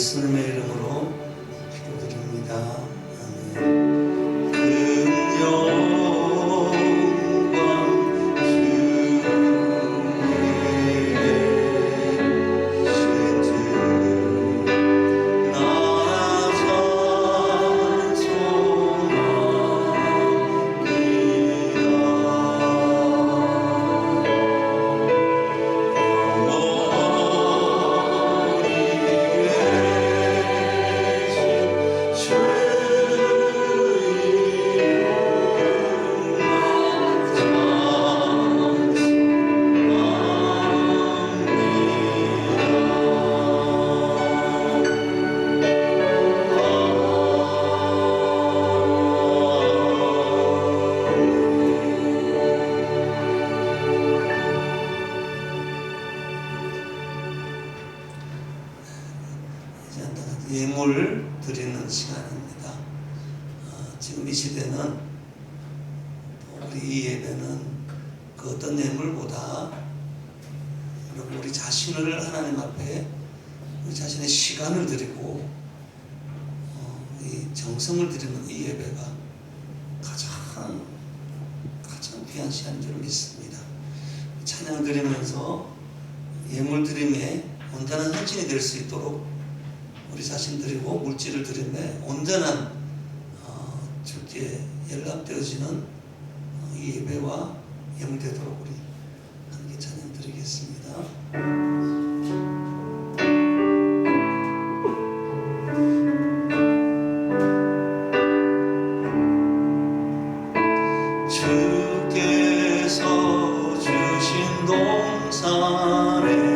예수님의 이름으로 기도드립니다. 아멘. 큰 영광 주에게 나 예물 드리는 시간입니다. 지금 이 시대는 우리 이 예배는 그 어떤 예물보다 우리 자신을 하나님 앞에 우리 자신의 시간을 드리고 이 정성을 드리는 이 예배가 가장 귀한 시간인 줄 믿습니다. 찬양 드리면서 예물 드림에 온전한 헌신이 될 수 있도록 우리 자신 드리고 물질을 드림에 온전한 주께 연락되어지는 이 예배와 연결되도록 우리 함께 찬양 드리겠습니다. 주께서 주신 동산에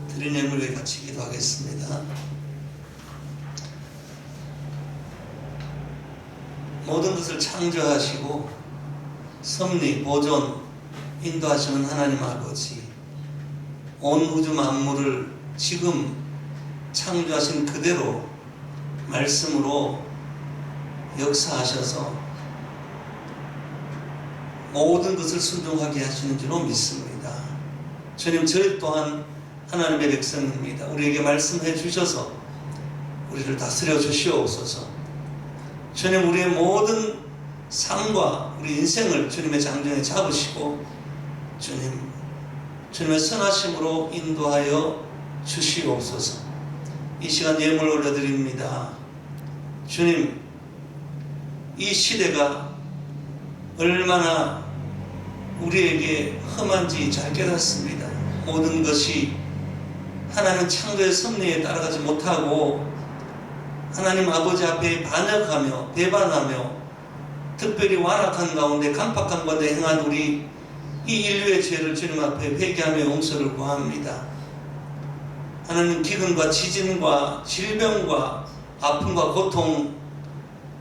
드린 예물 위해 같이 기도하겠습니다. 모든 것을 창조하시고 섭리, 보존, 인도하시는 하나님 아버지, 온 우주 만물을 지금 창조하신 그대로 말씀으로 역사하셔서 모든 것을 순종하게 하시는 줄로 믿습니다. 주님, 저희 또한 하나님의 백성입니다. 우리에게 말씀해 주셔서 우리를 다스려 주시옵소서. 주님, 우리의 모든 삶과 우리 인생을 주님의 장정에 잡으시고 주님의 선하심으로 인도하여 주시옵소서. 이 시간 예물 올려드립니다. 주님, 이 시대가 얼마나 우리에게 험한지 잘 깨닫습니다. 모든 것이 하나님 창조의 섭리에 따라가지 못하고 하나님 아버지 앞에 반역하며 배반하며 특별히 완악한 가운데 강팍한 가운데 행한 우리 이 인류의 죄를 주님 앞에 회개하며 용서를 구합니다. 하나님, 기근과 지진과 질병과 아픔과 고통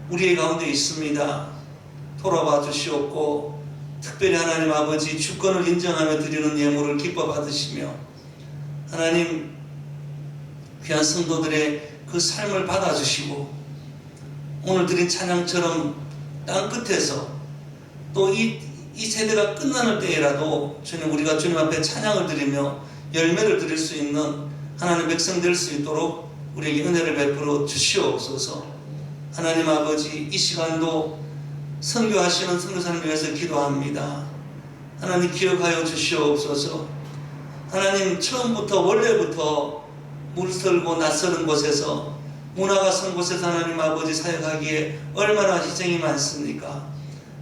우리의 가운데 있습니다. 돌아봐 주시옵고 특별히 하나님 아버지 주권을 인정하며 드리는 예물을 기뻐 받으시며 하나님 귀한 성도들의 그 삶을 받아주시고 오늘 드린 찬양처럼 땅끝에서 또 이 세대가 끝나는 때에라도 주님, 우리가 주님 앞에 찬양을 드리며 열매를 드릴 수 있는 하나님 백성 될 수 있도록 우리에게 은혜를 베풀어 주시옵소서. 하나님 아버지, 이 시간도 선교하시는 선교사님 위해서 기도합니다. 하나님 기억하여 주시옵소서. 하나님, 처음부터 원래부터 물설고 낯설은 곳에서 문화가 선 곳에서 하나님 아버지 사역하기에 얼마나 희생이 많습니까?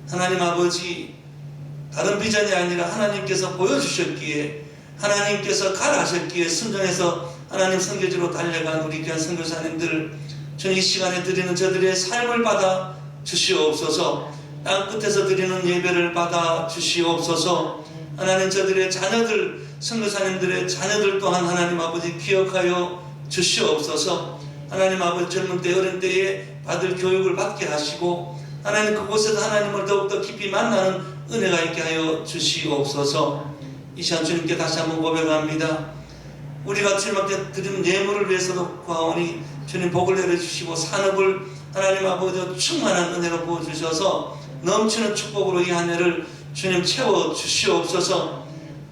하나님 아버지, 다른 비전이 아니라 하나님께서 보여주셨기에 하나님께서 가라하셨기에 순종해서 하나님 선교지로 달려간 우리 귀한 선교사님들, 저는 이 시간에 드리는 저들의 삶을 받아 주시옵소서. 땅끝에서 드리는 예배를 받아 주시옵소서. 하나님, 저들의 자녀들, 선교사님들의 자녀들 또한 하나님 아버지 기억하여 주시옵소서. 하나님 아버지, 젊은 때 어린 때에 받을 교육을 받게 하시고 하나님, 그곳에서 하나님을 더욱더 깊이 만나는 은혜가 있게 하여 주시옵소서. 이 시간 주님께 다시 한번 고백합니다. 우리가 주님 앞에 드리는 예물을 위해서도 구하오니 주님 복을 내려주시고 산업을 하나님 아버지 충만한 은혜로 부어주셔서 넘치는 축복으로 이 한 해를 주님 채워 주시옵소서.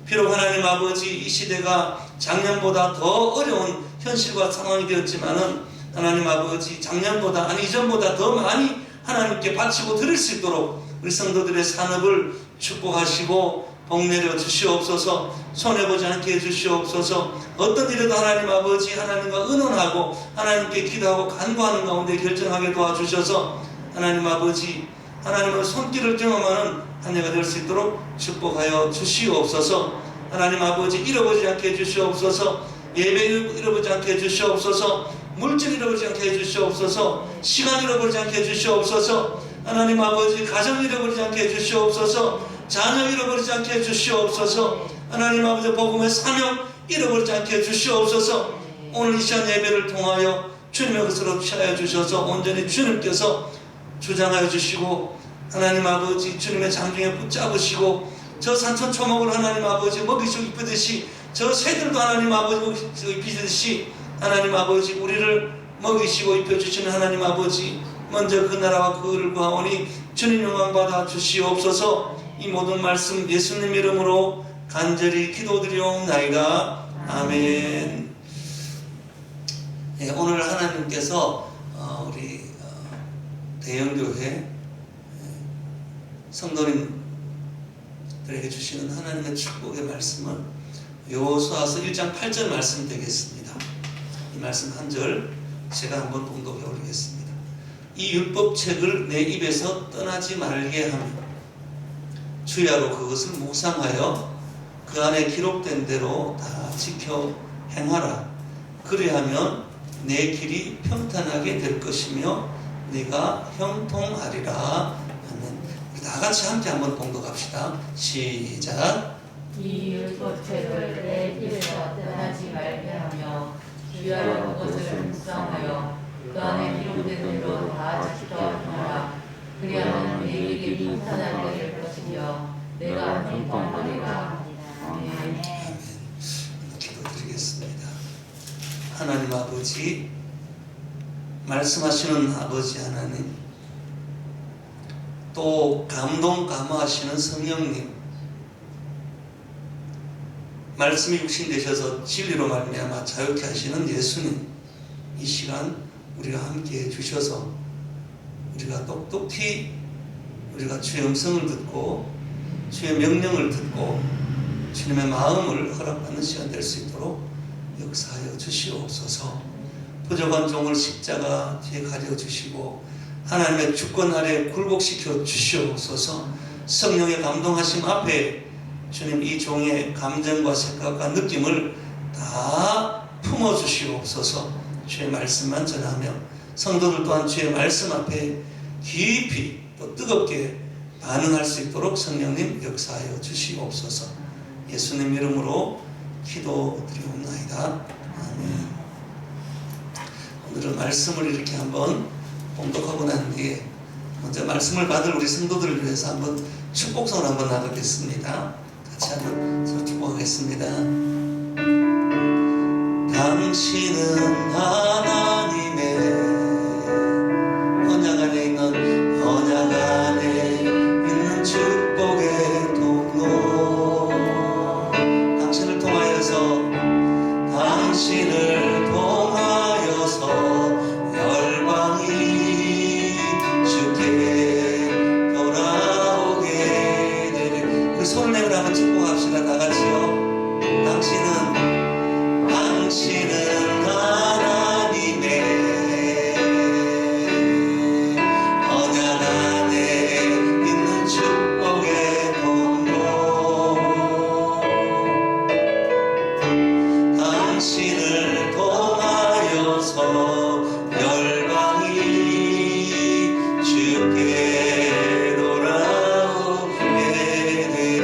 비록 하나님 아버지, 이 시대가 작년보다 더 어려운 현실과 상황이 되었지만은 하나님 아버지, 작년보다 아니 이전보다 더 많이 하나님께 바치고 드릴 수 있도록 우리 성도들의 산업을 축복하시고 복 내려 주시옵소서. 손해보지 않게 해주시옵소서. 어떤 일에도 하나님 아버지, 하나님과 의논하고 하나님께 기도하고 간구하는 가운데 결정하게 도와주셔서 하나님 아버지, 하나님의 손길을 경험하는 한 해가 될 수 있도록 축복하여 주시옵소서. 하나님 아버지, 잃어버리지 않게 해주시옵소서. 예배 잃어버리지 않게 해주시옵소서. 물질 잃어버리지 않게 해주시옵소서. 시간 잃어버리지 않게 해주시옵소서. 하나님 아버지, 가정 잃어버리지 않게 해주시옵소서. 자녀 잃어버리지 않게 해주시옵소서. 하나님 아버지, 복음의 사명 잃어버리지 않게 해주시옵소서. 오늘 이 시간 예배를 통하여 주님의 것으로 취하여 주셔서 온전히 주님께서 주장하여 주시고 하나님 아버지, 주님의 장중에 붙잡으시고 저 산천 초목을 하나님 아버지 먹이시고 입히듯이 저 새들도 하나님 아버지 먹이시고 입히듯이 하나님 아버지, 우리를 먹이시고 입혀주시는 하나님 아버지, 먼저 그 나라와 그 의를 구하오니 주님 영광 받아 주시옵소서. 이 모든 말씀 예수님 이름으로 간절히 기도드리옵나이다. 아멘. 네, 오늘 하나님께서 우리 대형교회 성도님들에게 주시는 하나님의 축복의 말씀은 여호수아서 1장 8절 말씀 되겠습니다. 이 말씀 한 절 제가 한번 봉독해 올리겠습니다. 이 율법책을 내 입에서 떠나지 말게 하며 주야로 그것을 묵상하여 그 안에 기록된 대로 다 지켜 행하라. 그리하면 내 길이 평탄하게 될 것이며 네가 형통하리라. 하면 우리 다 같이 함께 한번 봉독합시다. 시작. 이 율법책을 내 입에서 떠나지 말게 하며 주야로 그것을 묵상하여 그 안에 기록된 대로 다 지켜 행하라. 그리하면 내 길이 평탄하게 될 것이며 내가 형통하리라. 아멘. 기도드리겠습니다. 하나님 아버지, 말씀하시는 아버지 하나님, 또 감동 감화하시는 성령님, 말씀이 육신 되셔서 진리로 말미암아 자유케 하시는 예수님, 이 시간 우리가 함께 해주셔서 우리가 똑똑히 우리가 주의 음성을 듣고 주의 명령을 듣고 주님의 마음을 허락받는 시간 될 수 있도록 역사하여 주시옵소서. 부족한 종을 십자가 뒤에 가려주시고 하나님의 주권 아래 굴복시켜 주시옵소서. 성령의 감동하심 앞에 주님 이 종의 감정과 생각과 느낌을 다 품어주시옵소서. 주의 말씀만 전하며 성도들 또한 주의 말씀 앞에 깊이 또 뜨겁게 반응할 수 있도록 성령님 역사하여 주시옵소서. 예수님 이름으로 기도드리옵나이다. 아멘. 오늘은 말씀을 이렇게 한번 봉독하고 난 뒤에 먼저 말씀을 받을 우리 성도들을 위해서 한번 축복성을 한번 나누겠습니다. 같이 한번 서로 축복하겠습니다. 당신은 하나님의 언약 안에 있는 축복의 통로. 당신을 통하여서 열방이 주께 돌아오게 되리. 그 손을 내밀어 한번 축복합시다. 다 같이요. 당신은 하나님의 언약 안에 있는 축복의 통로. 당신을 통하여서 열방이 주께 돌아오게 되리.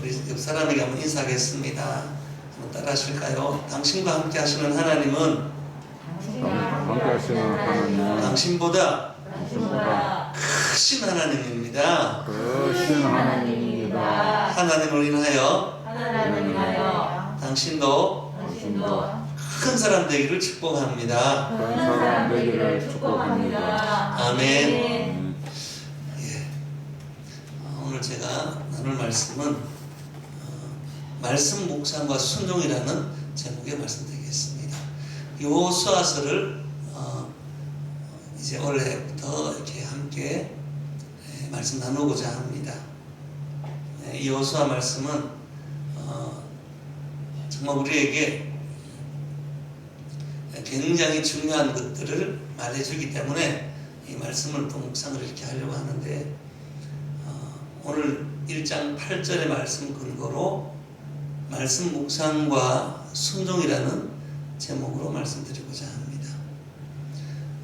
우리 옆 사람에게 한번 인사하겠습니다. 한번 따라 하실까요? 당신과 함께 하시는 하나님은 당신보다 크신 하나님입니다. 하나님을 인하여 당신도 큰 사람 되기를 축복합니다. 아멘. 예. 오늘 제가 나눌 말씀은 말씀 묵상과 순종이라는 제목의 말씀드리겠습니다. 여호수아서를 이제 올해부터 이렇게 함께 말씀 나누고자 합니다. 이 여호수아 말씀은 정말 우리에게 굉장히 중요한 것들을 말해주기 때문에 이 말씀을 또 묵상을 이렇게 하려고 하는데, 오늘 1장 8절의 말씀 근거로 말씀 묵상과 순종이라는 제목으로 말씀드리고자 합니다.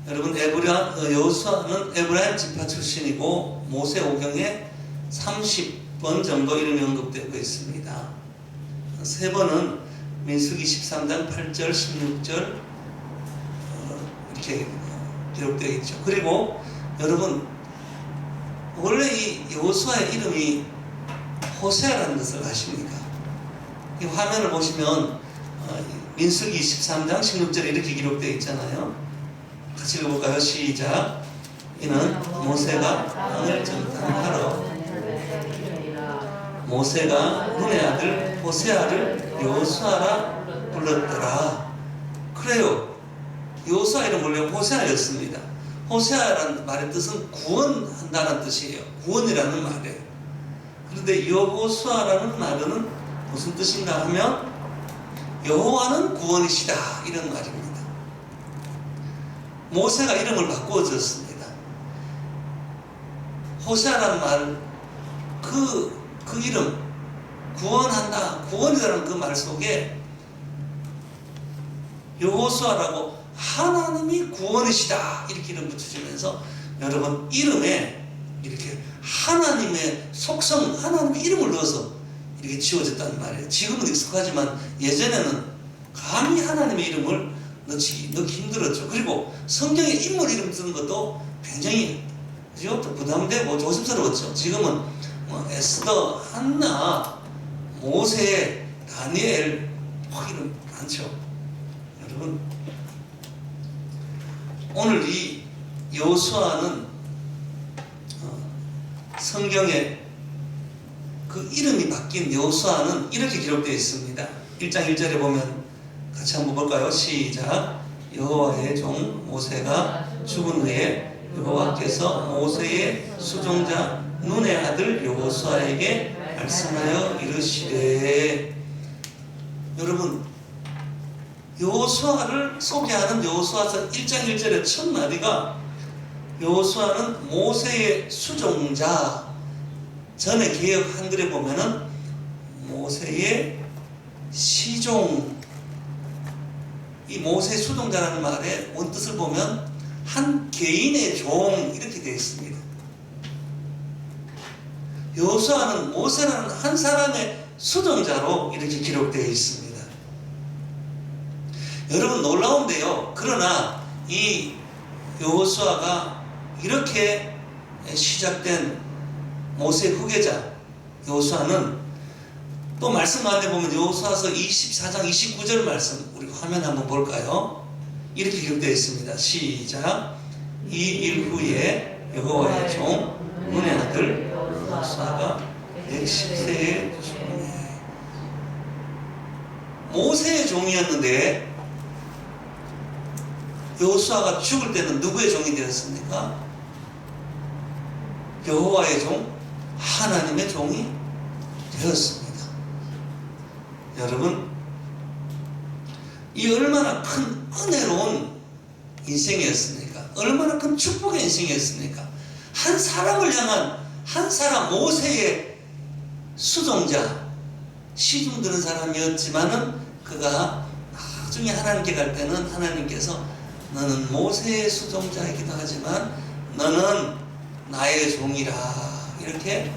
여러분, 여호수아는 에브라임 지파 출신이고 모세 오경에 30번 정도 이름이 언급되고 있습니다. 3번은 민수기 13장 8절, 16절 이렇게 기록되어 있죠. 그리고 여러분, 원래 이 여호수아의 이름이 호세아라는 것을 아십니까? 이 화면을 보시면 민수기 13장 16절에 이렇게 기록되어 있잖아요. 같이 읽어볼까요? 시작. 이는 모세가 땅을 정탐하러 모세가 눈의 아들 호세아를 여호수아라 불렀더라. 그래요. 여호수아 이름 원래 호세아였습니다. 호세아라는 말의 뜻은 구원한다는 뜻이에요. 구원이라는 말이에요. 그런데 여호수아라는 말은 무슨 뜻인가 하면 여호와는 구원이시다, 이런 말입니다. 모세가 이름을 바꾸어졌습니다. 호세아라는 말, 그 이름, 구원한다, 구원이라는 그 말 속에 여호수아라고 하나님이 구원이시다 이렇게 이름 붙여주면서 여러분 이름에 이렇게 하나님의 속성, 하나님의 이름을 넣어서 이렇게 지어졌다는 말이에요. 지금은 익숙하지만 예전에는 감히 하나님의 이름을 넣기 힘들었죠. 그리고 성경에 인물 이름 쓰는 것도 굉장히 부담되고 조심스러웠죠. 지금은 에스더, 한나, 모세, 다니엘 이름 많죠. 여러분, 오늘 이 여호수아는 성경에 그 이름이 바뀐 여호수아는 이렇게 기록되어 있습니다. 1장 1절에 보면 같이 한번 볼까요? 시작. 여호와의 종 모세가 죽은 후에 여호와께서 모세의 수종자 눈의 아들 여호수아에게 말씀하여 이르시되. 여러분, 여호수아를 소개하는 여호수아서 1장 1절의 첫 마디가 여호수아는 모세의 수종자. 전에 개역 한글에 보면은 모세의 시종. 이 모세의 수종자라는 말의 원뜻을 보면 한 개인의 종 이렇게 되어 있습니다. 여호수아는 모세라는 한 사람의 수종자로 이렇게 기록되어 있습니다. 여러분, 놀라운데요. 그러나 이 여호수아가 이렇게 시작된 모세의 후계자 여호수아는 또 말씀 가운데 보면 여호수아서 24장 29절 말씀 우리 화면 한번 볼까요? 이렇게 기록되어 있습니다. 시작. 이 일 후에 여호와의 종 눈의 아들 여호수아가 110세의 종이네. 모세의 종이었는데 여호수아가 죽을 때는 누구의 종이 되었습니까? 여호와의 종, 하나님의 종이 되었습니다. 여러분, 이 얼마나 큰 은혜로운 인생이었습니까? 얼마나 큰 축복의 인생이었습니까? 한 사람을 향한 한 사람 모세의 수종자, 시중 드는 사람이었지만은 그가 나중에 하나님께 갈 때는 하나님께서 너는 모세의 수종자이기도 하지만 너는 나의 종이라 이렇게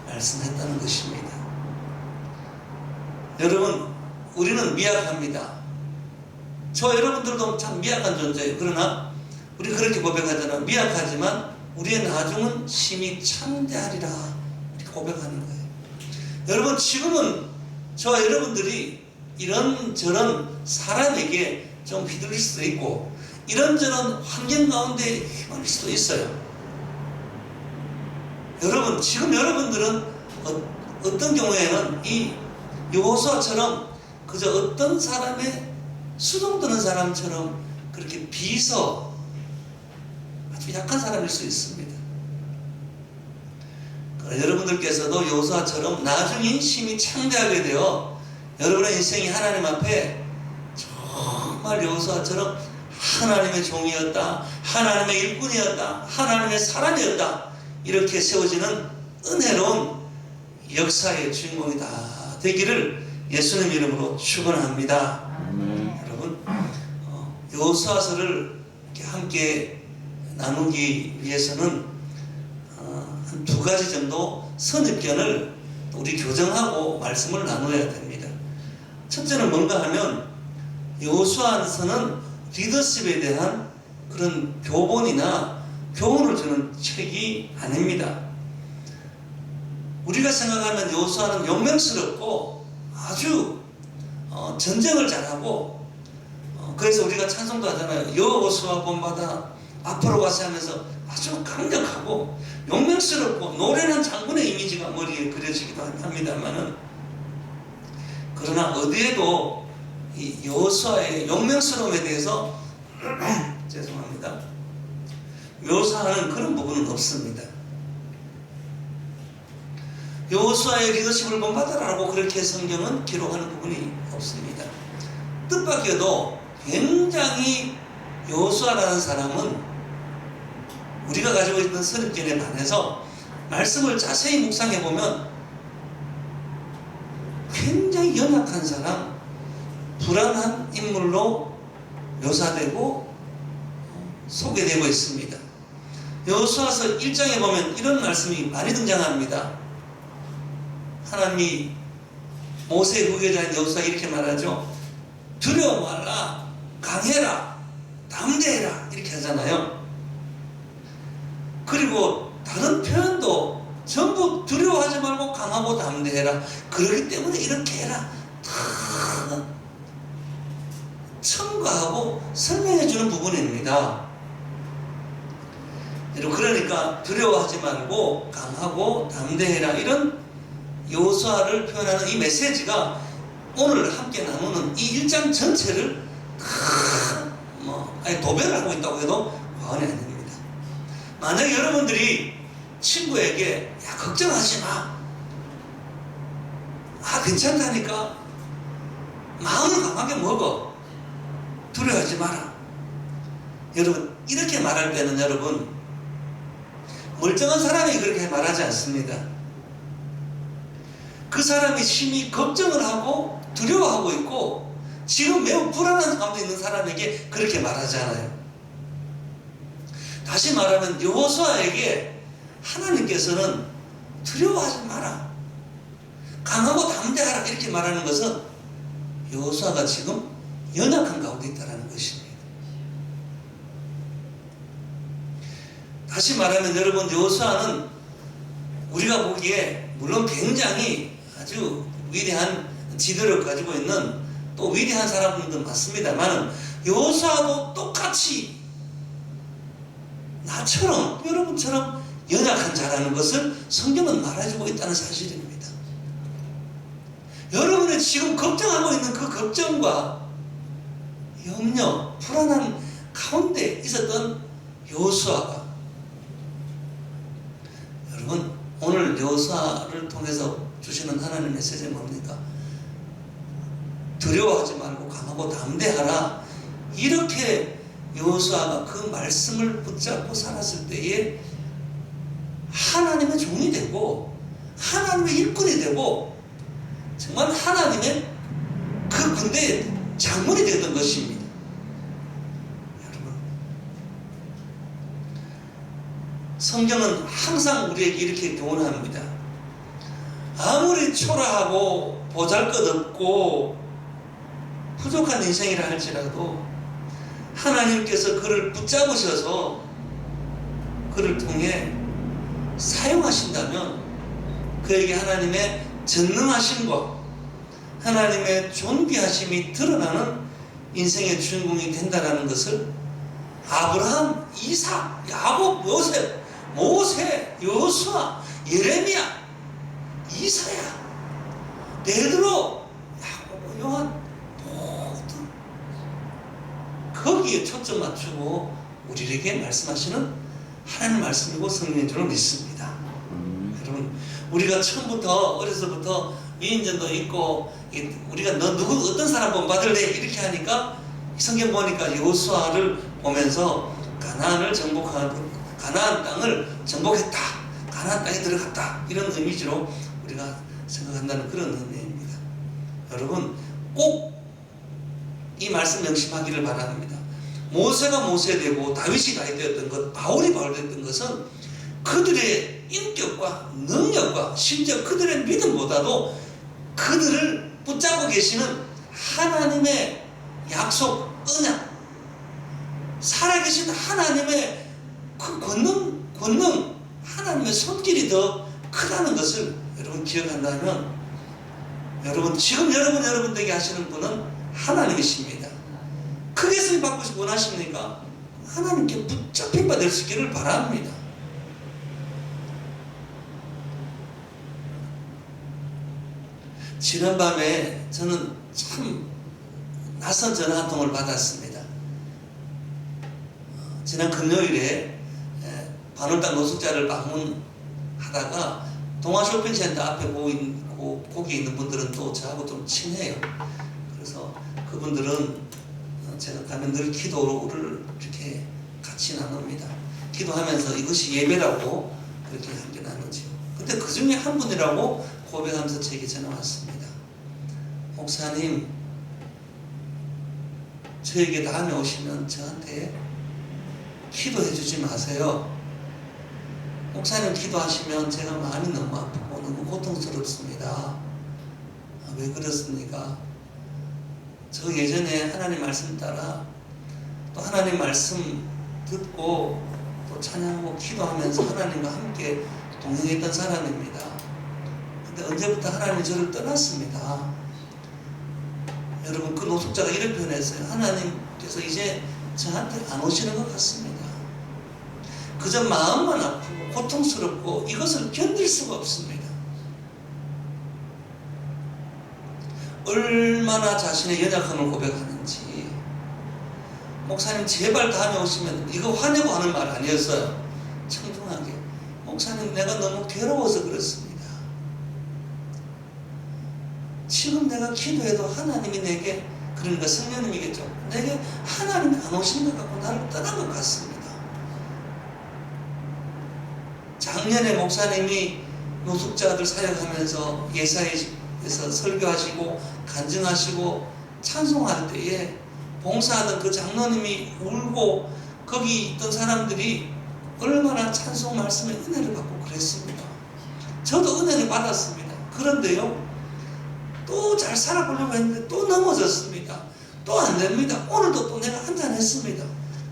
말씀했다는 것입니다. 여러분, 우리는 미약합니다. 저 여러분들도 참 미약한 존재예요. 그러나 우리 그렇게 고백하잖아요. 미약하지만 우리의 나중은 심히 창대하리라 이렇게 고백하는 거예요. 여러분, 지금은 저와 여러분들이 이런저런 사람에게 좀 휘둘릴 수도 있고 이런저런 환경 가운데 휘말릴 수도 있어요. 여러분, 지금 여러분들은 어떤 경우에는 이 여호수아처럼 그저 어떤 사람의 수종드는 사람처럼 그렇게 비서 아주 약한 사람일 수 있습니다. 그러나 여러분들께서도 여호수아처럼 나중에 심히 창대하게 되어 여러분의 인생이 하나님 앞에 정말 여호수아처럼 하나님의 종이었다, 하나님의 일꾼이었다, 하나님의 사람이었다 이렇게 세워지는 은혜로운 역사의 주인공이 다 되기를 예수님 이름으로 축원합니다. 여러분, 여호수아서를 함께 나누기 위해서는 한 두 가지 정도 선입견을 우리 교정하고 말씀을 나누어야 됩니다. 첫째는 뭔가 하면 여호수아서는 리더십에 대한 그런 교본이나 교훈을 주는 책이 아닙니다. 우리가 생각하면 여호수아는 용맹스럽고 아주 전쟁을 잘하고 그래서 우리가 찬송도 하잖아요. 여호수아 본받아 앞으로 가세 하면서 아주 강력하고 용맹스럽고 노련한 장군의 이미지가 머리에 그려지기도 합니다만은 그러나 어디에도 이 여호수아의 용맹스러움에 대해서 죄송합니다. 묘사하는 그런 부분은 없습니다. 여호수아의 리더십을 본받아라고 그렇게 성경은 기록하는 부분이 없습니다. 뜻밖에도 굉장히 여호수아라는 사람은 우리가 가지고 있던 선입견에 반해서 말씀을 자세히 묵상해 보면 굉장히 연약한 사람, 불안한 인물로 묘사되고 소개되고 있습니다. 여호수아서 1장에 보면 이런 말씀이 많이 등장합니다. 하나님이 모세의 후계자인 여호수아 이렇게 말하죠. 두려워 말라, 강해라, 담대해라 이렇게 하잖아요. 그리고 다른 표현도 전부 두려워하지 말고 강하고 담대해라. 그렇기 때문에 이렇게 해라. 다 첨가하고 설명해 주는 부분입니다. 여러분, 그러니까 두려워하지 말고 강하고 담대해라, 이런 여호수아를 표현하는 이 메시지가 오늘 함께 나누는 이 1장 전체를 아니 도배를 하고 있다고 해도 과언이 아닙니다. 만약 여러분들이 친구에게 야 걱정하지 마, 괜찮다니까, 마음을 강하게 먹어, 두려워하지 마라, 여러분 이렇게 말할 때는 여러분 멀쩡한 사람이 그렇게 말하지 않습니다. 그 사람이 심히 걱정을 하고 두려워하고 있고 지금 매우 불안한 가운데 있는 사람에게 그렇게 말하잖아요. 다시 말하면 여호수아에게 하나님께서는 두려워하지 마라, 강하고 담대하라, 이렇게 말하는 것은 여호수아가 지금 연약한 가운데 있다는 것입니다. 다시 말하면 여러분, 여호수아는 우리가 보기에 물론 굉장히 아주 위대한 지도를 가지고 있는 또 위대한 사람들도 많습니다만 여호수아도 똑같이 나처럼 여러분처럼 연약한 자라는 것을 성경은 말해주고 있다는 사실입니다. 여러분이 지금 걱정하고 있는 그 걱정과 염려, 불안한 가운데 있었던 여호수아가, 여러분 오늘 여호수아를 통해서 주시는 하나님의 메시지는 뭡니까? 두려워하지 말고 강하고 담대하라, 이렇게 여호수아가 그 말씀을 붙잡고 살았을 때에 하나님의 종이 되고 하나님의 일꾼이 되고 정말 하나님의 그 군대의 장군이 되었던 것입니다. 여러분, 성경은 항상 우리에게 이렇게 교훈합니다. 아무리 초라하고 보잘것없고 부족한 인생이라 할지라도 하나님께서 그를 붙잡으셔서 그를 통해 사용하신다면 그에게 하나님의 전능하심과 하나님의 존귀하심이 드러나는 인생의 주인공이 된다는 것을 아브라함, 이삭, 야곱, 요셉, 모세, 여호수아, 예레미야, 이사야, 베드로, 야곱, 요한 모두 거기에 초점 맞추고 우리에게 말씀하시는 하나님 말씀이고 성령인 줄로 믿습니다. 여러분, 우리가 처음부터 어려서부터 위인전도 있고 우리가 너 누구 어떤 사람 본받을래 이렇게 하니까 성경 보니까 여호수아를 보면서 가나안 땅을 정복했다, 가나안 땅에 들어갔다, 이런 이미지로 우리가 생각한다는 그런 의미입니다. 여러분 꼭 이 말씀 명심하기를 바랍니다. 모세가 모세 되고 다윗이 다윗 되었던 것, 바울이 바울 되었던 것은 그들의 인격과 능력과 심지어 그들의 믿음보다도 그들을 붙잡고 계시는 하나님의 약속, 언약, 살아계신 하나님의 그 권능, 하나님의 손길이 더 크다는 것을 여러분 기억한다면, 여러분 지금 여러분에게 하시는 분은 하나님이십니다. 크게 쓰임 받고 원하십니까? 하나님께 붙잡힌 바 될 수 있기를 바랍니다. 지난밤에 저는 참 낯선 전화 한 통을 받았습니다. 지난 금요일에 반월당 노숙자를 방문하다가 동아쇼핑센터 앞에 거기 있는 분들은 또 저하고 좀 친해요. 그래서 그분들은 제가 가면 늘 기도를 이렇게 같이 나눕니다. 기도하면서 이것이 예배라고 그렇게 함께 나누죠. 근데 그 중에 한 분이라고 고백하면서 제게 전화 왔습니다. 목사님, 저에게 다음에 오시면 저한테 기도해 주지 마세요. 목사님 기도하시면 제가 마음이 너무 아프고 너무 고통스럽습니다. 왜 그렇습니까? 저 예전에 하나님 말씀 따라 또 하나님 말씀 듣고 또 찬양하고 기도하면서 하나님과 함께 동행했던 사람입니다. 근데 언제부터 하나님이 저를 떠났습니다. 여러분, 그 노숙자가 이렇게 표현했어요. 하나님께서 이제 저한테 안 오시는 것 같습니다. 그저 마음만 아프고 고통스럽고 이것을 견딜 수가 없습니다. 얼마나 자신의 연약함을 고백하는지. 목사님 제발 다음에 오시면, 이거 화내고 하는 말 아니었어요. 청중하게, 목사님 내가 너무 괴로워서 그렇습니다. 지금 내가 기도해도 하나님이 내게, 그러니까 성령님이겠죠, 내게 하나님이 안 오신 것 같고 나를 떠난 것 같습니다. 작년에 목사님이 노숙자들 사역하면서 예사에서 설교하시고 간증하시고 찬송할 때에 봉사하던 그 장로님이 울고 거기 있던 사람들이 얼마나 찬송 말씀에 은혜를 받고 그랬습니다. 저도 은혜를 받았습니다. 그런데요, 또 잘 살아보려고 했는데 또 넘어졌습니다. 또 안 됩니다. 오늘도 또 내가 한잔했습니다.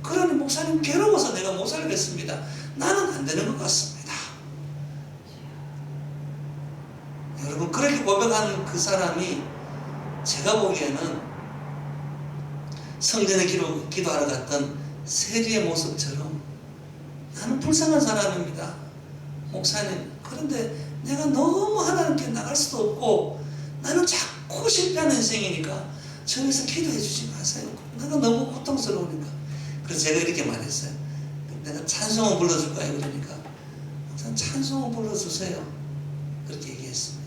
그러니 목사님 괴로워서 내가 못 살겠습니다. 나는 안 되는 것 같습니다. 여러분, 그렇게 고백하는 그 사람이 제가 보기에는 성전에 기도하러 갔던 세리의 모습처럼, 나는 불쌍한 사람입니다, 목사님. 그런데 내가 너무 하나님께 나갈 수도 없고 나는 자꾸 실패하는 인생이니까 저기서 기도해 주지 마세요. 내가 너무 고통스러우니까. 그래서 제가 이렇게 말했어요. 내가 찬송을 불러줄까요? 그러니까 찬송을 불러주세요. 그렇게 얘기했습니다.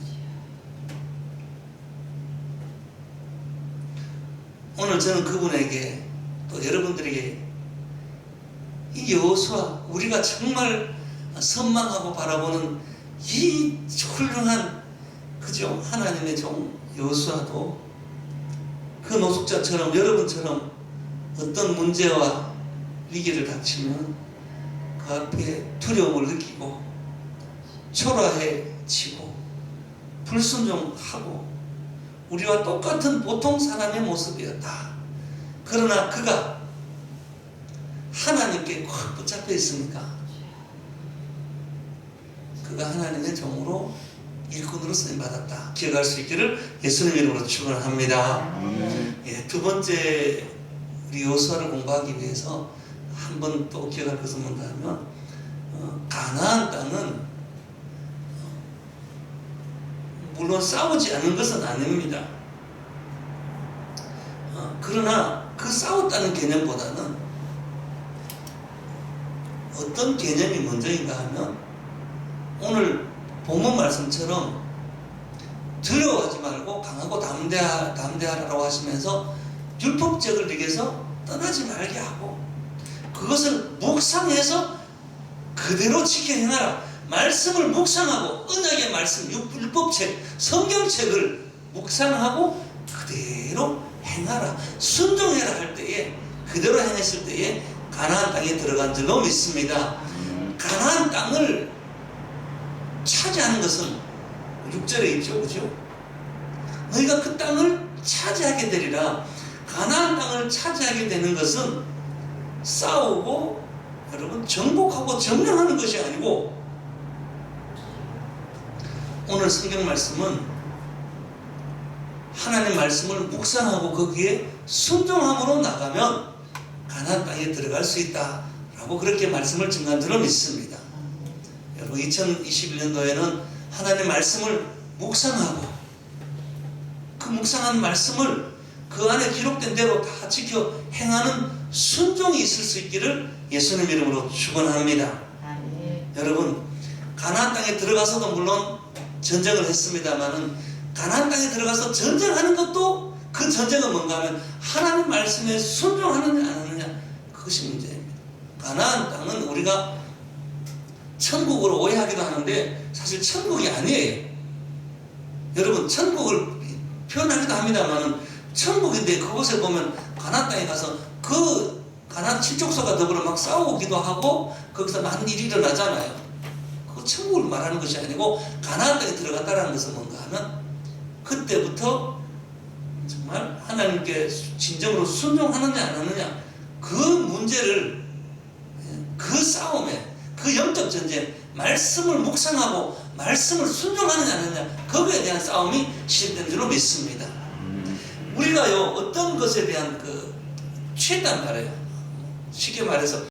오늘 저는 그분에게, 또 여러분들에게 이 여호수아, 우리가 정말 선망하고 바라보는 이 훌륭한, 그죠, 하나님의 종 여호수아도 그 노숙자처럼, 여러분처럼 어떤 문제와 위기를 닥치면 그 앞에 두려움을 느끼고 초라해지고 불순종하고 우리와 똑같은 보통 사람의 모습이었다. 그러나 그가 하나님께 꽉 붙잡혀 있으니까 그가 하나님의 종으로 일꾼으로 쓰임받았다. 기억할 수 있기를 예수님 이름으로 축원합니다. 예, 두 번째 우리 여호수아를 공부하기 위해서 한 번 또 기억할 것은 뭔가 하면, 가나안 땅은 물론 싸우지 않은 것은 아닙니다. 그러나 그 싸웠다는 개념보다는 어떤 개념이 먼저인가 하면, 오늘 본문 말씀처럼 두려워하지 말고 강하고 담대하라고 하시면서 율법책을 내게서 떠나지 말게 하고 그것을 묵상해서 그대로 지켜 행하라. 말씀을 묵상하고, 언약의 말씀, 율법책, 성경책을 묵상하고 그대로 행하라, 순종해라 할 때에, 그대로 행했을 때에 가나안 땅에 들어간 줄로 믿습니다. 가나안 땅을 차지하는 것은 6절에 있죠, 그죠? 너희가 그 땅을 차지하게 되리라. 가나안 땅을 차지하게 되는 것은 싸우고, 여러분, 정복하고 점령하는 것이 아니고, 오늘 성경 말씀은 하나님 말씀을 묵상하고 거기에 순종함으로 나가면 가나안 땅에 들어갈 수 있다라고 그렇게 말씀을 증거한 줄로 믿습니다. 여러분, 2021년도에는 하나님 말씀을 묵상하고 그 묵상한 말씀을 그 안에 기록된 대로 다 지켜 행하는 순종이 있을 수 있기를 예수님 이름으로 축원합니다. 여러분, 가나안 땅에 들어가서도 물론 전쟁을 했습니다만은, 가나안 땅에 들어가서 전쟁하는 것도 그 전쟁은 뭔가 하면 하나님 말씀에 순종하느냐 안 하느냐, 그것이 문제입니다. 가나안 땅은 우리가 천국으로 오해하기도 하는데 사실 천국이 아니에요. 여러분, 천국을 표현하기도 합니다만은 천국인데, 그곳에 보면 가나안 땅에 가서 그 가나안 7족속과 더불어 막 싸우기도 하고 거기서 많은 일이 일어나잖아요. 그 천국을 말하는 것이 아니고, 가나안 땅에 들어갔다는 것은 뭔가 하면 그때부터 정말 하나님께 진정으로 순종하느냐 안 하느냐, 그 문제를, 그 싸움에, 그 영적 전쟁, 말씀을 묵상하고 말씀을 순종하느냐 안 하느냐, 거기에 대한 싸움이 시작된 줄로 믿습니다. 우리가요, 어떤 것에 대한 취했단 말이에요. 쉽게 말해서